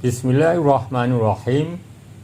Bismillahirrahmanirrahim.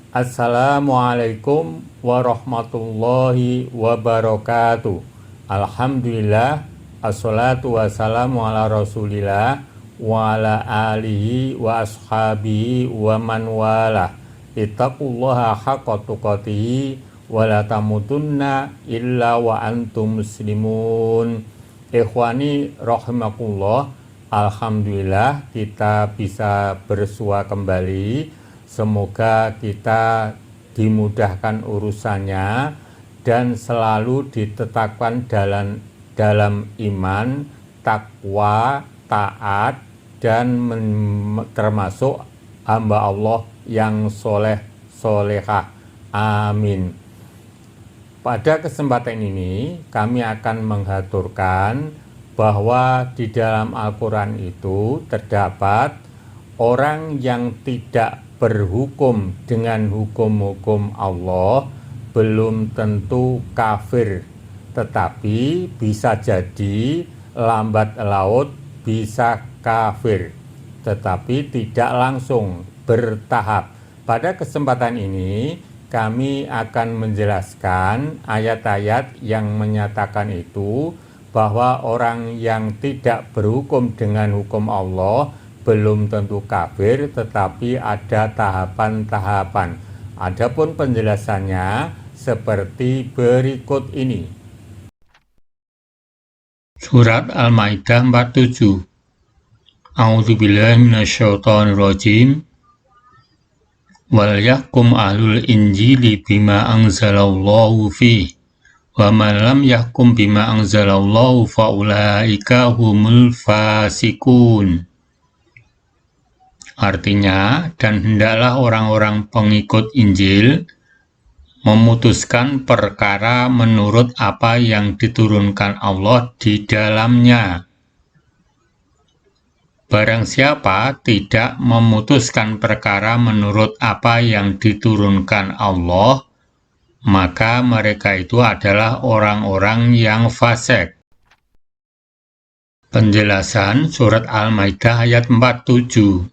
Assalamualaikum warahmatullahi wabarakatuh. Alhamdulillah, assalatu wassalamu ala rasulillah wa ala alihi wa ashabihi wa man walah. Ittaqullaha haqqa tuqatihi wa la tamutunna illa wa antum muslimun. Ikhwani rahimakumullah. Alhamdulillah kita bisa bersua kembali. Semoga kita dimudahkan urusannya dan selalu ditetapkan dalam iman, takwa, taat, dan termasuk hamba Allah yang soleh solehah. Amin. Pada kesempatan ini kami akan mengaturkan bahwa di dalam Al-Quran itu terdapat orang yang tidak berhukum dengan hukum-hukum Allah belum tentu kafir, tetapi bisa jadi lambat laut bisa kafir, tetapi tidak langsung, bertahap. Pada kesempatan ini kami akan menjelaskan ayat-ayat yang menyatakan itu, bahwa orang yang tidak berhukum dengan hukum Allah belum tentu kafir, tetapi ada tahapan-tahapan. Adapun penjelasannya seperti berikut ini. Surat Al-Maidah 47. A'udzubillahi minasyaitonirrajim. Wal yahkum ahlul injili bima anzalallahu fihi. Wa man lam yahkum bima anzalallahu fa ulaika humul fasikun. Artinya, dan hendaklah orang-orang pengikut Injil memutuskan perkara menurut apa yang diturunkan Allah di dalamnya. Barang siapa tidak memutuskan perkara menurut apa yang diturunkan Allah, maka mereka itu adalah orang-orang yang fasik. Penjelasan surat Al-Maidah ayat 47.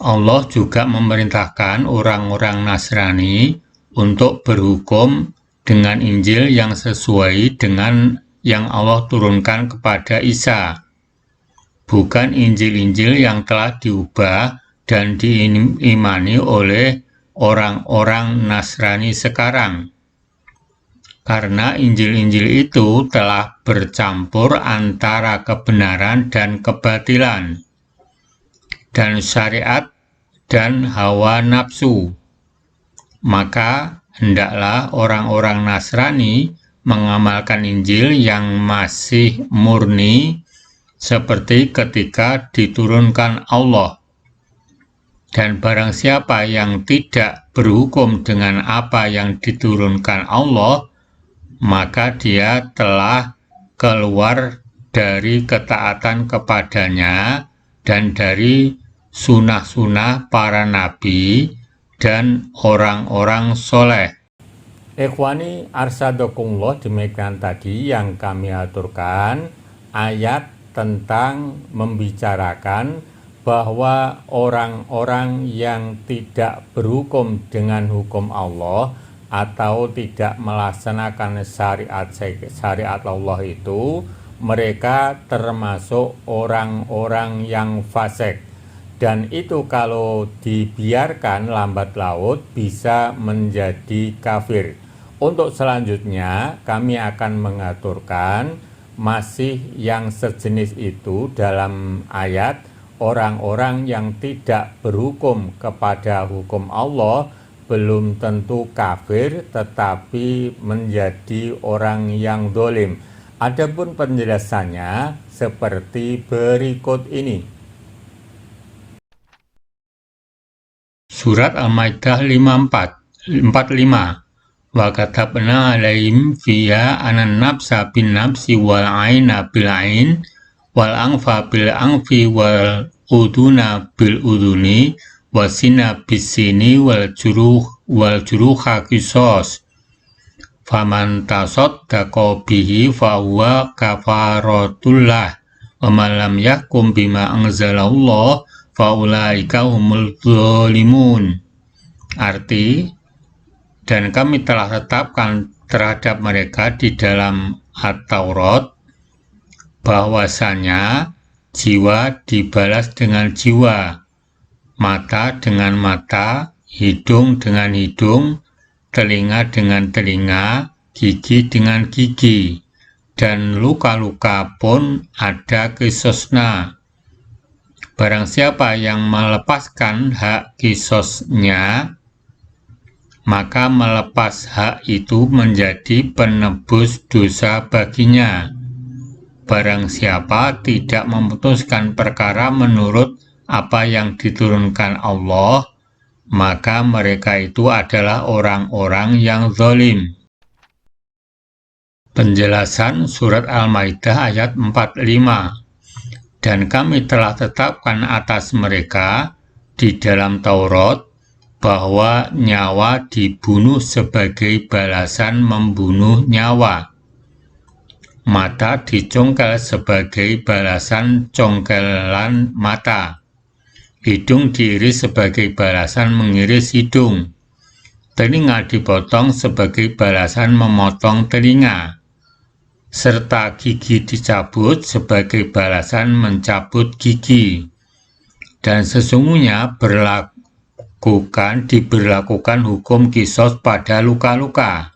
Allah juga memerintahkan orang-orang Nasrani untuk berhukum dengan Injil yang sesuai dengan yang Allah turunkan kepada Isa, bukan Injil-Injil yang telah diubah dan diimani oleh orang-orang Nasrani sekarang, karena Injil-Injil itu telah bercampur antara kebenaran dan kebatilan, dan syariat dan hawa nafsu. Maka hendaklah orang-orang Nasrani mengamalkan Injil yang masih murni seperti ketika diturunkan Allah. Dan barang siapa yang tidak berhukum dengan apa yang diturunkan Allah, maka dia telah keluar dari ketaatan kepadanya dan dari sunnah-sunnah para nabi dan orang-orang soleh. Ikhwani arsadokumullah, demikian tadi yang kami aturkan ayat tentang membicarakan bahwa orang-orang yang tidak berhukum dengan hukum Allah atau tidak melaksanakan syariat Allah itu, mereka termasuk orang-orang yang fasik. Dan itu kalau dibiarkan lambat laut bisa menjadi kafir. Untuk selanjutnya kami akan mengaturkan masih yang sejenis itu dalam ayat. Orang-orang yang tidak berhukum kepada hukum Allah belum tentu kafir, tetapi menjadi orang yang dolim. Adapun penjelasannya seperti berikut ini. Surat Al-Maidah 45. Wa katabna alaihim fiha anan nafsa bin nafsi wal aina bil ain wal anfa bil anfi wal uduna bil uduni wasina bisini wal juruha kisos. Faman tasaddaqa bihi fa huwa kafaratullah wa man lam yahkum bima anzalallah faulaika humul dzalimun. Arti, dan kami telah tetapkan terhadap mereka di dalam At-Taurat bahwasanya jiwa dibalas dengan jiwa, mata dengan mata, hidung dengan hidung, telinga dengan telinga, gigi dengan gigi, dan luka-luka pun ada qisosna. Barang siapa yang melepaskan hak qisosnya, maka melepas hak itu menjadi penebus dosa baginya. Barang siapa tidak memutuskan perkara menurut apa yang diturunkan Allah, maka mereka itu adalah orang-orang yang zalim. Penjelasan Surat Al-Maidah ayat 45. Dan kami telah tetapkan atas mereka di dalam Taurat bahwa nyawa dibunuh sebagai balasan membunuh nyawa. Mata dicongkel sebagai balasan congkelan mata. Hidung diiris sebagai balasan mengiris hidung. Telinga dipotong sebagai balasan memotong telinga. Serta gigi dicabut sebagai balasan mencabut gigi. Dan sesungguhnya diberlakukan hukum qisas pada luka-luka.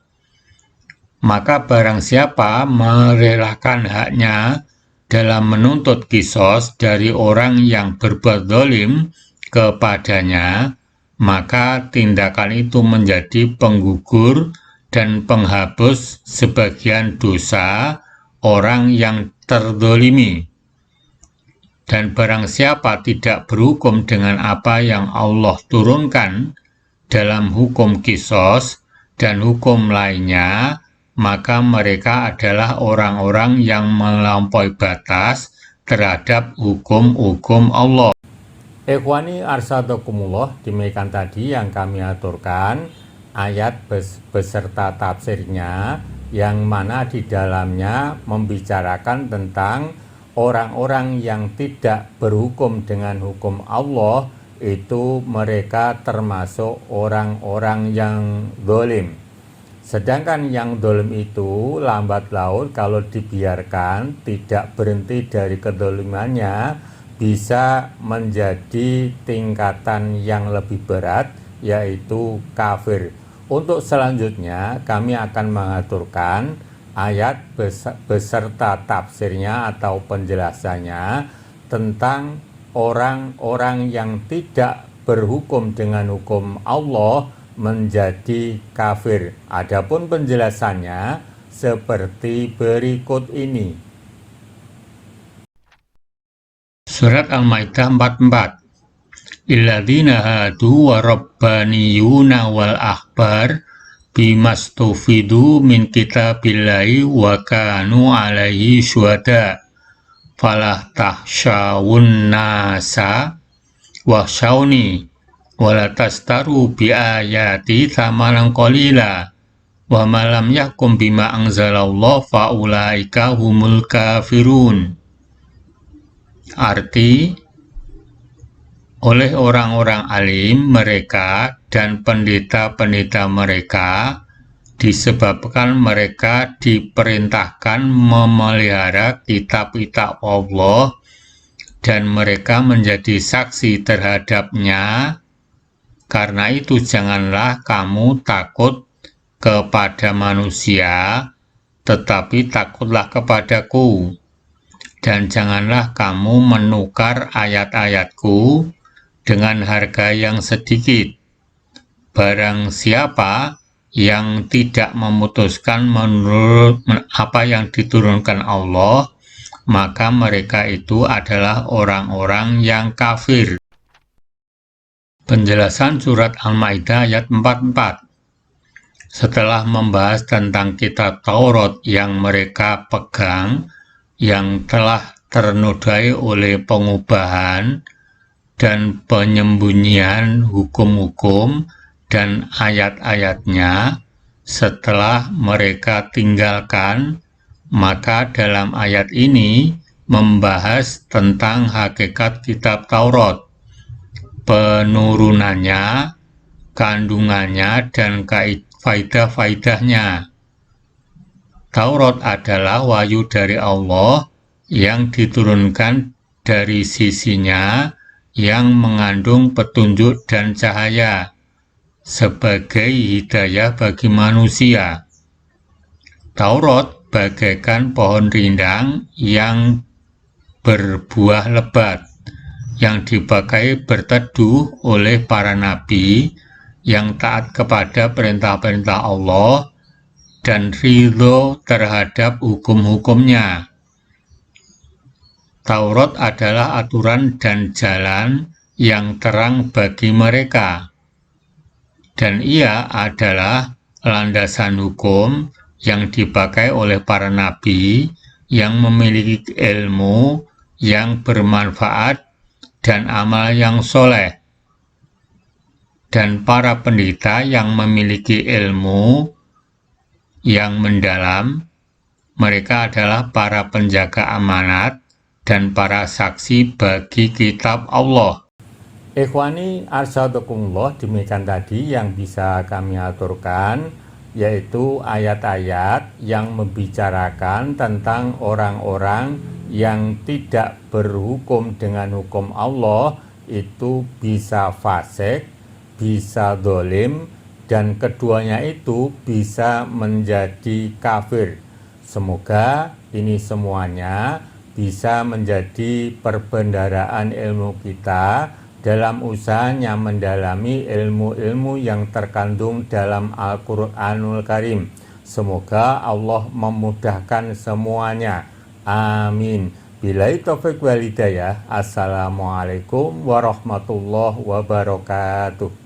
Maka barang siapa merelakan haknya dalam menuntut qisas dari orang yang berbuat zalim kepadanya, maka tindakan itu menjadi penggugur dan penghapus sebagian dosa orang yang terzalimi. Dan barang siapa tidak berhukum dengan apa yang Allah turunkan dalam hukum qisas dan hukum lainnya, maka mereka adalah orang-orang yang melampaui batas terhadap hukum-hukum Allah. Ikhwani arsadokumullah, demikian tadi yang kami aturkan ayat beserta tafsirnya, yang mana di dalamnya membicarakan tentang orang-orang yang tidak berhukum dengan hukum Allah, itu mereka termasuk orang-orang yang zalim. Sedangkan yang zalim itu lambat laun kalau dibiarkan tidak berhenti dari kedzalimannya, bisa menjadi tingkatan yang lebih berat, yaitu kafir. Untuk selanjutnya kami akan mengaturkan ayat beserta tafsirnya atau penjelasannya tentang orang-orang yang tidak berhukum dengan hukum Allah menjadi kafir. Adapun penjelasannya seperti berikut ini. Surat Al-Maidah 44. Illadzina hadu wa rabbaniyuna wal ahbar bimastufidu min kitabillahi wa kanu alaihi syuhada falah tahsyawun nasa wahsyawni wala tastaru bi ayati thamanan qalila wa malam yakum bima anzalallah faulaika humul kafirun. Arti, oleh orang-orang alim mereka dan pendeta-pendeta mereka, disebabkan mereka diperintahkan memelihara kitab-kitab Allah dan mereka menjadi saksi terhadapnya. Karena itu janganlah kamu takut kepada manusia, tetapi takutlah kepadaku. Dan janganlah kamu menukar ayat-ayatku dengan harga yang sedikit. Barang siapa yang tidak memutuskan menurut apa yang diturunkan Allah, maka mereka itu adalah orang-orang yang kafir. Penjelasan Surat Al-Maidah ayat 44. Setelah membahas tentang kitab Taurat yang mereka pegang, yang telah ternodai oleh pengubahan dan penyembunyian hukum-hukum dan ayat-ayatnya, setelah mereka tinggalkan, maka dalam ayat ini membahas tentang hakikat kitab Taurat, penurunannya, kandungannya, dan faidah-faidahnya. Taurat adalah wahyu dari Allah yang diturunkan dari sisinya yang mengandung petunjuk dan cahaya sebagai hidayah bagi manusia. Taurat bagaikan pohon rindang yang berbuah lebat yang dipakai berteduh oleh para nabi yang taat kepada perintah-perintah Allah dan ridho terhadap hukum-hukumnya. Taurat adalah aturan dan jalan yang terang bagi mereka, dan ia adalah landasan hukum yang dipakai oleh para nabi yang memiliki ilmu yang bermanfaat dan amal yang soleh, dan para pendeta yang memiliki ilmu yang mendalam. Mereka adalah para penjaga amanat dan para saksi bagi kitab Allah. Ikhwani arsyadakumullah, demikian tadi yang bisa kami aturkan, yaitu ayat-ayat yang membicarakan tentang orang-orang yang tidak berhukum dengan hukum Allah itu bisa fasik, bisa dolim, dan keduanya itu bisa menjadi kafir. Semoga ini semuanya bisa menjadi perbendaharaan ilmu kita dalam usahanya mendalami ilmu-ilmu yang terkandung dalam Al-Quranul Karim. Semoga Allah memudahkan semuanya. Amin. Billahi taufiq wal hidayah. Assalamualaikum warahmatullahi wabarakatuh.